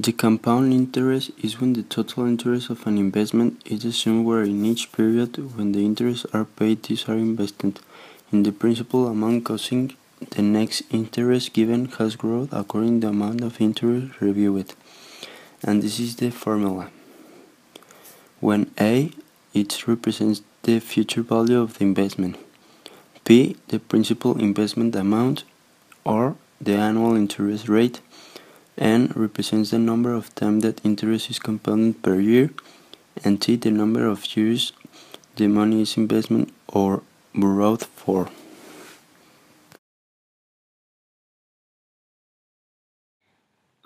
The compound interest is when the total interest of an investment is the sum where in each period when the interests are paid these are invested in the principal amount causing the next interest given has growth according to the amount of interest reviewed. And this is the formula. When A, it represents the future value of the investment. P, the principal investment amount, or the annual interest rate. N represents the number of times that interest is compounded per year, and T the number of years the money is investment or borrowed for.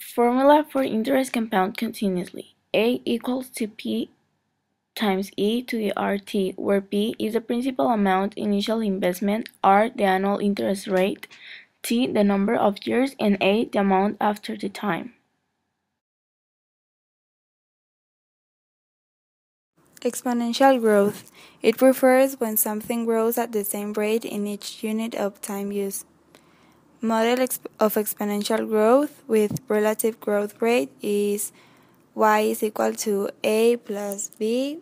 Formula for interest compound continuously. A equals to P times e to the RT, where P is the principal amount initial investment, R the annual interest rate, T the number of years, and A the amount after the time. Exponential growth. It refers when something grows at the same rate in each unit of time used. Model of exponential growth with relative growth rate is y is equal to a plus b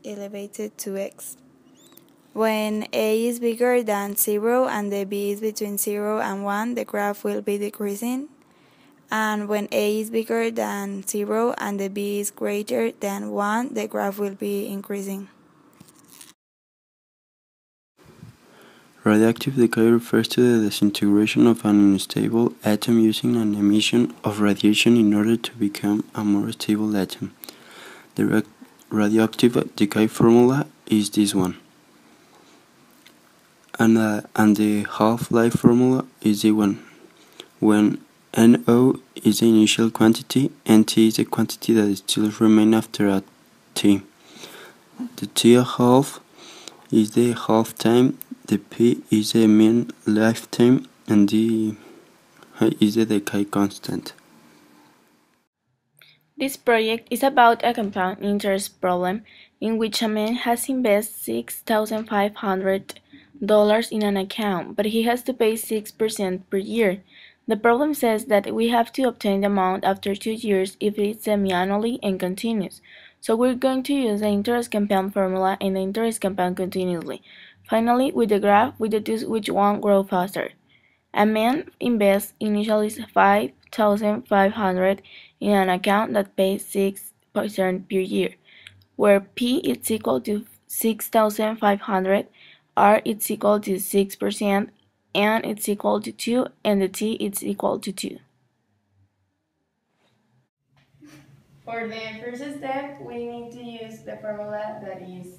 elevated to x. When a is bigger than 0 and the b is between 0 and 1, the graph will be decreasing. And when a is bigger than 0 and the b is greater than 1, the graph will be increasing. Radioactive decay refers to the disintegration of an unstable atom using an emission of radiation in order to become a more stable atom. The radioactive decay formula is this one. And the half-life formula is the one. When NO is the initial quantity, NT is the quantity that still remains after a T. The T half is the half time, the P is the mean lifetime, and D is the decay constant. This project is about a compound interest problem in which a man has invested $6,500 in an account, but he has to pay 6% per year. The problem says that we have to obtain the amount after 2 years if it's semi-annually and continuous. So we're going to use the interest compound formula and the interest compound continuously. Finally, with the graph, we deduce which one grows faster. A man invests initially $5,500 in an account that pays 6% per year, where P is equal to 6,500, R is equal to 6%, N is equal to 2, and the T is equal to 2. For the first step, we need to use the formula that is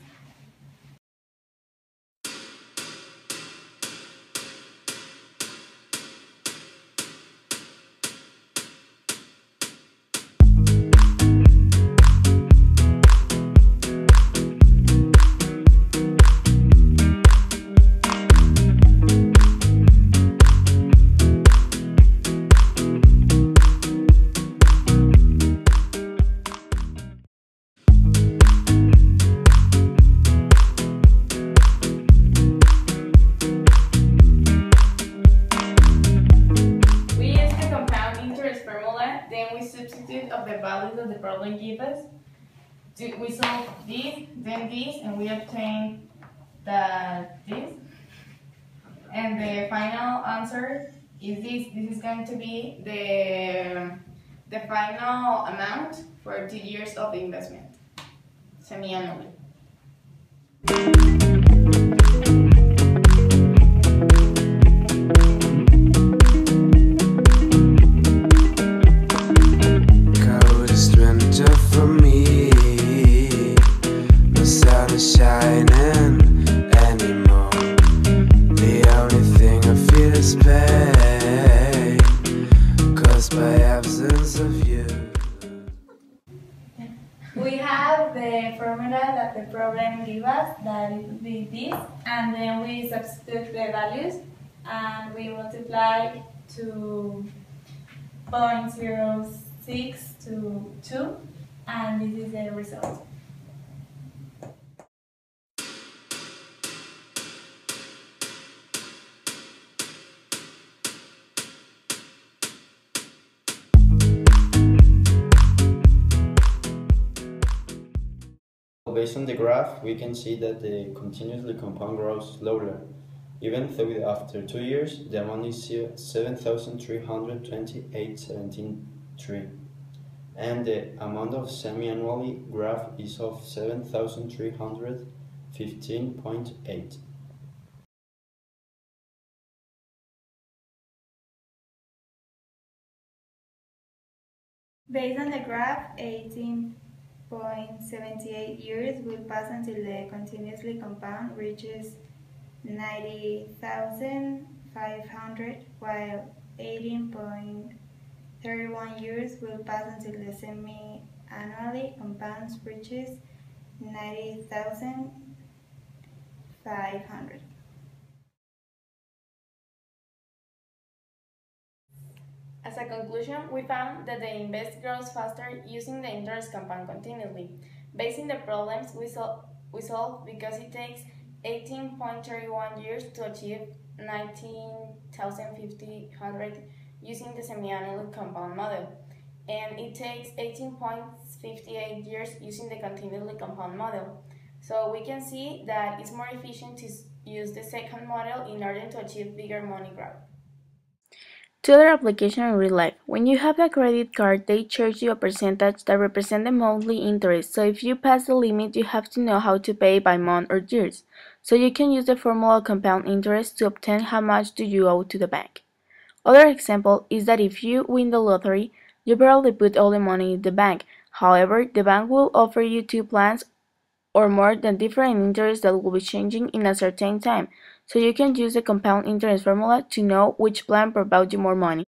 then we substitute of the values that the problem gives us. We solve this, then this, and we obtain this. And the final answer is this. This is going to be the final amount for 2 years of the investment, semi-annually. We have the formula that the problem gives us, that it would be this, and then we substitute the values and we multiply to 0.06 to 2, and this is the result. Based on the graph, we can see that the continuously compound grows slower. Even though after 2 years, the amount is 7,328.17.3, and the amount of semi-annually graph is of 7,315.8. Based on the graph, 18.78 years will pass until the continuously compound reaches 90,500, while 18.31 years will pass until the semi-annually compound reaches 90,500. As a conclusion, we found that the invest grows faster using the interest compound continuously. Based on the problems we solved because it takes 18.31 years to achieve 19,500 using the semi-annual compound model, and it takes 18.58 years using the continuously compound model. So we can see that it's more efficient to use the second model in order to achieve bigger money growth. Two other applications in real life. When you have a credit card, they charge you a percentage that represents the monthly interest. So if you pass the limit, you have to know how to pay by month or years. So you can use the formula of compound interest to obtain how much do you owe to the bank. Other example is that if you win the lottery, you probably put all the money in the bank. However, the bank will offer you two plans or more than different interests that will be changing in a certain time, so you can use the compound interest formula to know which plan provides you more money.